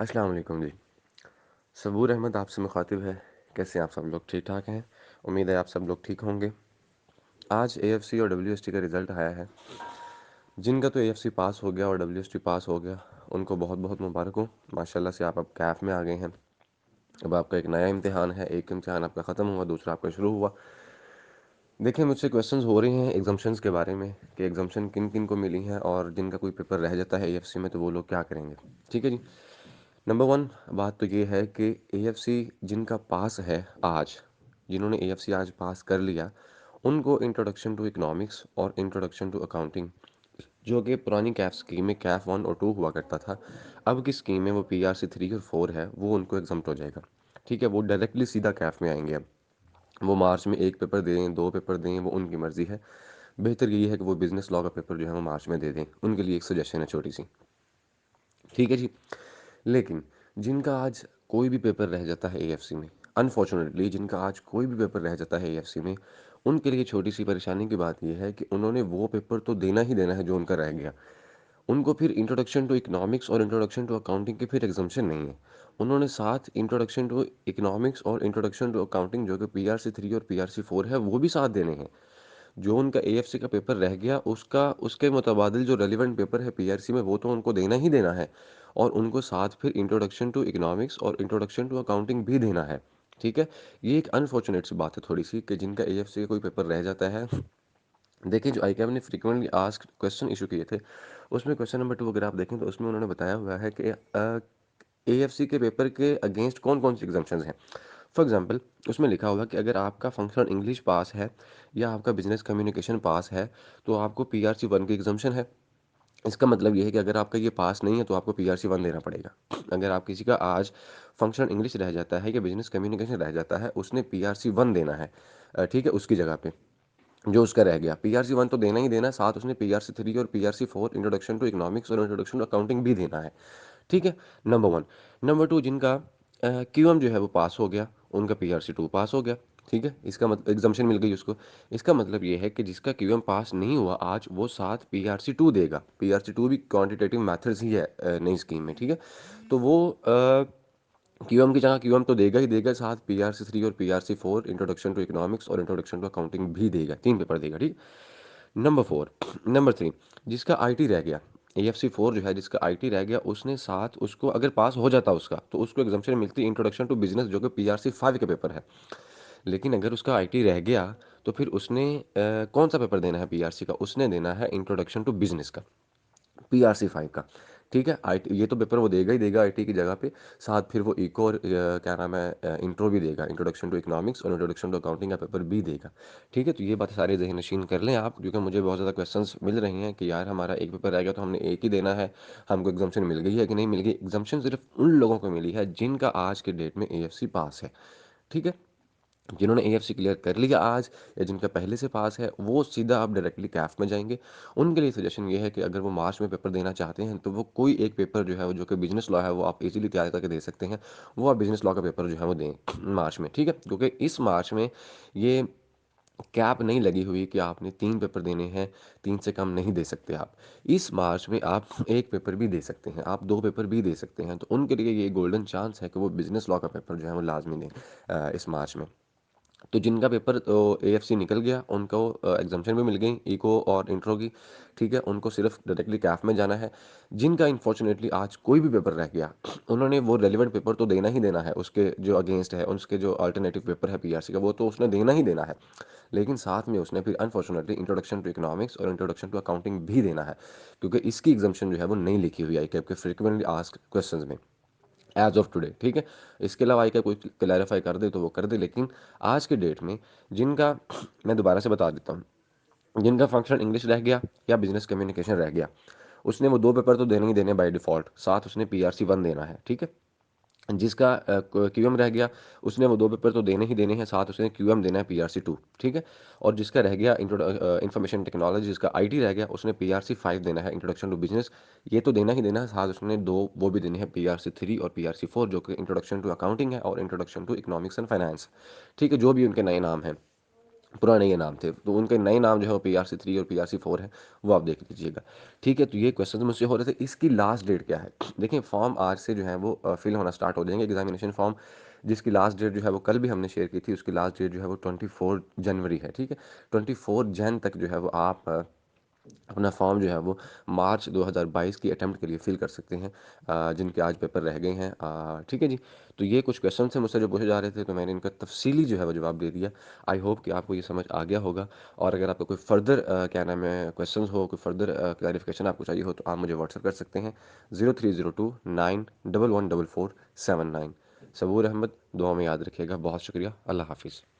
अस्सलाम वालेकुम जी। सबूर अहमद आपसे मुखातिब है। कैसे हैं आप सब लोग? ठीक ठाक हैं? उम्मीद है आप सब लोग ठीक होंगे। आज एएफसी और डब्ल्यूएसटी का रिज़ल्ट आया है। जिनका तो एएफसी पास हो गया और डब्ल्यूएसटी पास हो गया, उनको बहुत बहुत मुबारक हो। माशाल्लाह से आप अब कैफ में आ गए हैं। अब आपका एक नया इम्तिहान है। एक इम्तिहान आपका ख़त्म हुआ, दूसरा आपका शुरू हुआ। देखिए, मुझसे क्वेश्चंस हो रहे हैं एग्जाम्शंस के बारे में कि एग्जाम्शन किन किन को मिली हैं और जिनका कोई पेपर रह जाता है एएफसी में तो वो लोग क्या करेंगे। ठीक है जी। नंबर वन बात तो ये है कि एएफसी जिनका पास है आज, जिन्होंने एएफसी आज पास कर लिया, उनको इंट्रोडक्शन टू इकोनॉमिक्स और इंट्रोडक्शन टू अकाउंटिंग, जो कि पुरानी कैफ स्कीम में कैफ वन और टू हुआ करता था, अब की स्कीम में वो पीआरसी थ्री और फोर है, वो उनको एग्जम्प्ट हो जाएगा। ठीक है, वो डायरेक्टली सीधा कैफ में आएंगे। अब वो मार्च में एक पेपर दें, दो पेपर दें, वो उनकी मर्ज़ी है। बेहतर यही है कि वो बिजनेस लॉ का पेपर जो है वो मार्च में दे दें। उनके लिए एक सजेशन है छोटी सी। ठीक है जी। लेकिन जिनका आज कोई भी पेपर रह जाता है एएफसी में, अनफॉर्चुनेटली जिनका आज कोई भी पेपर रह जाता है एएफसी में, उनके लिए छोटी सी परेशानी की बात यह है कि उन्होंने वो पेपर तो देना ही देना है जो उनका रह गया। उनको फिर इंट्रोडक्शन टू इकोनॉमिक्स और इंट्रोडक्शन टू अकाउंटिंग की फिर एग्जाम्शन नहीं है। उन्होंने साथ इंट्रोडक्शन टू इकोनॉमिक्स और इंट्रोडक्शन टू अकाउंटिंग, जो कि पीआरसी थ्री और पीआरसी फोर है, वो भी साथ देने हैं। जो उनका एएफसी का पेपर रह गया, उसका उसके मुतबादिल जो रेलिवेंट पेपर है पीआरसी में, वो तो उनको देना ही देना है। और उनको साथ फिर इंट्रोडक्शन टू इकोनॉमिक्स और इंट्रोडक्शन टू अकाउंटिंग भी देना है। ठीक है। ये एक अनफॉर्चुनेट सी बात है थोड़ी सी कि जिनका एएफसी का कोई पेपर रह जाता है। देखिए, जो आईकैब ने फ्रीक्वेंटली आस्क्ड क्वेश्चन इशू किए थे, उसमें क्वेश्चन नंबर टू अगर आप देखें तो उसमें उन्होंने बताया हुआ है कि एएफसी के पेपर के अगेंस्ट कौन कौन सी एग्जाम्पन्स हैं। फॉर एग्जांपल, उसमें लिखा होगा कि अगर आपका फंक्शनल इंग्लिश पास है या आपका बिजनेस कम्युनिकेशन पास है, तो आपको पीआरसी वन की एग्जाम्शन है। इसका मतलब ये है कि अगर आपका ये पास नहीं है तो आपको पीआरसी वन देना पड़ेगा। अगर आप किसी का आज फंक्शनल इंग्लिश रह जाता है या बिजनेस कम्युनिकेशन रह जाता है, उसने पीआरसी वन देना है। ठीक है, उसकी जगह पे जो उसका रह गया, पीआरसी वन तो देना ही देना है, साथ उसने पीआरसी थ्री और PRC four, introduction to economics और इंट्रोडक्शन टू अकाउंटिंग भी देना है। ठीक है, नंबर वन। नंबर टू, जिनका क्यूएम जो है वो पास हो गया, उनका पीआरसी टू पास हो गया। ठीक है, इसका मतलब एग्जाम्शन मिल गई उसको। इसका मतलब ये है कि जिसका क्यूएम पास नहीं हुआ आज, वो साथ पीआरसी टू देगा। पीआरसी टू भी क्वांटिटेटिव मेथड्स ही है नई स्कीम में। ठीक है, तो वो क्यूएम की जगह क्यूएम तो देगा ही देगा, साथ पीआरसी थ्री और PRC four, introduction to economics और इंट्रोडक्शन टू अकाउंटिंग भी देगा। तीन पेपर देगा। ठीक। नंबर फोर, नंबर थ्री, जिसका आईटी रह गया, एएफसी फोर जो है जिसका आईटी रह गया, उसने साथ उसको अगर पास हो जाता उसका, तो उसको एग्जाम्शन मिलती इंट्रोडक्शन टू बिजनेस, जो कि पीआरसी फाइव के पेपर है। लेकिन अगर उसका आईटी रह गया, तो फिर उसने कौन सा पेपर देना है पीआरसी का? उसने देना है इंट्रोडक्शन टू बिजनेस का, पीआरसी फाइव का। ठीक है, आईटी ये तो पेपर वो देगा ही देगा आईटी की जगह पे। साथ फिर वो इको और क्या नाम है, इंट्रो भी देगा, इंट्रोडक्शन टू इकोनॉमिक्स और इंट्रोडक्शन टू अकाउंटिंग का पेपर भी देगा। ठीक है, तो ये बात सारी ज़हन नशीन कर लें आप, क्योंकि मुझे बहुत ज़्यादा क्वेश्चंस मिल रहे हैं कि यार हमारा एक पेपर रह गया तो हमने एक ही देना है, हमको एग्जाम्शन मिल गई है कि नहीं मिल गई। एग्जाम्शन सिर्फ उन लोगों को मिली है जिनका आज के डेट में एएफसी पास है। ठीक है, जिन्होंने एएफसी क्लियर कर लिया आज, या जिनका पहले से पास है, वो सीधा अब डायरेक्टली कैफ में जाएंगे। उनके लिए सजेशन ये है कि अगर वो मार्च में पेपर देना चाहते हैं, तो वो कोई एक पेपर जो है वो, जो कि बिजनेस लॉ है, वो आप इजीली तैयार करके दे सकते हैं। वो आप बिजनेस लॉ का पेपर जो है वो दें मार्च में। ठीक है, क्योंकि इस मार्च में ये कैप नहीं लगी हुई कि आपने तीन पेपर देने हैं, तीन से कम नहीं दे सकते आप। इस मार्च में आप एक पेपर भी दे सकते हैं, आप दो पेपर भी दे सकते हैं। तो उनके लिए ये गोल्डन चांस है कि वो बिजनेस लॉ का पेपर जो है वो लाजमी दें इस मार्च में। तो जिनका पेपर एएफसी निकल गया, उनको एग्जाम्शन भी मिल गई इको और इंट्रो की। ठीक है, उनको सिर्फ डायरेक्टली कैफ में जाना है। जिनका इन्फॉर्चुनेटली आज कोई भी पेपर रह गया, उन्होंने वो रेलिवेंट पेपर तो देना ही देना है, उसके जो अगेंस्ट है, उसके जो अल्टरनेटिव पेपर है पीआरसी का, वो तो उसने देना ही देना है। लेकिन साथ में उसने फिर अनफॉर्चुनेटली इंट्रोडक्शन टू इकोनॉमिक्स और इंट्रोडक्शन टू अकाउंटिंग भी देना है, क्योंकि इसकी एग्जाम्शन जो है वो नहीं लिखी हुई आई कैप के फ्रिक्वेंटली आस्क्ड क्वेश्चंस में एज ऑफ टुडे। ठीक है, इसके अलावा आई का कोई क्लैरिफाई कर दे तो वो कर दे, लेकिन आज के डेट में जिनका मैं दोबारा से बता देता हूँ, जिनका फंक्शनल इंग्लिश रह गया या बिजनेस कम्युनिकेशन रह गया, उसने वो दो पेपर तो देने ही देने बाय डिफॉल्ट, साथ उसने पीआरसी वन देना है। ठीक है, जिसका क्यूएम रह गया, उसने वो दो पेपर तो देने ही देने हैं, साथ उसने क्यूएम देना है पीआरसी टू। ठीक है, और जिसका रह गया इंफॉर्मेशन टेक्नोलॉजी, जिसका आईटी रह गया, उसने पीआरसी फाइव देना है, इंट्रोडक्शन टू बिजनेस। ये तो देना ही देना है, साथ उसने दो वो भी देने हैं, पीआरसी थ्री और पीआरसी फोर, जो कि इंट्रोडक्शन टू अकाउंटिंग है और introduction to economics and finance. ठीक है, जो भी उनके नए नाम हैं। पुराने ये नाम थे, तो उनके नए नाम जो है वो PRC3 और PRC4 है, वो आप देख लीजिएगा। ठीक है, तो ये क्वेश्चन मुझसे हो रहे थे, इसकी लास्ट डेट क्या है? देखिए फॉर्म आज से जो है वो फिल होना स्टार्ट हो जाएंगे, एग्जामिनेशन फॉर्म जिसकी लास्ट डेट जो है वो कल भी हमने शेयर की थी, उसकी लास्ट डेट जो है वो 24 जनवरी है। ठीक है, 24 जन तक जो है वो आप अपना फॉर्म जो है वो मार्च 2022 की अटेम्प्ट के लिए फिल कर सकते हैं, जिनके आज पेपर रह गए हैं। ठीक है जी, तो ये कुछ क्वेश्चन थे मुझसे जो पूछे जा रहे थे, तो मैंने इनका तफसीली जो है वो जवाब दे दिया। आई होप कि आपको ये समझ आ गया होगा। और अगर आपको कोई फर्दर क्या नाम है क्वेश्चन हो, कोई फर्दर क्लैरिफिकेशन आपको चाहिए हो, तो आप मुझे व्हाट्सअप कर सकते हैं 0302911447 सबूर अहमद। दुआ में याद रखिएगा। बहुत शुक्रिया। अल्लाह हाफिज़।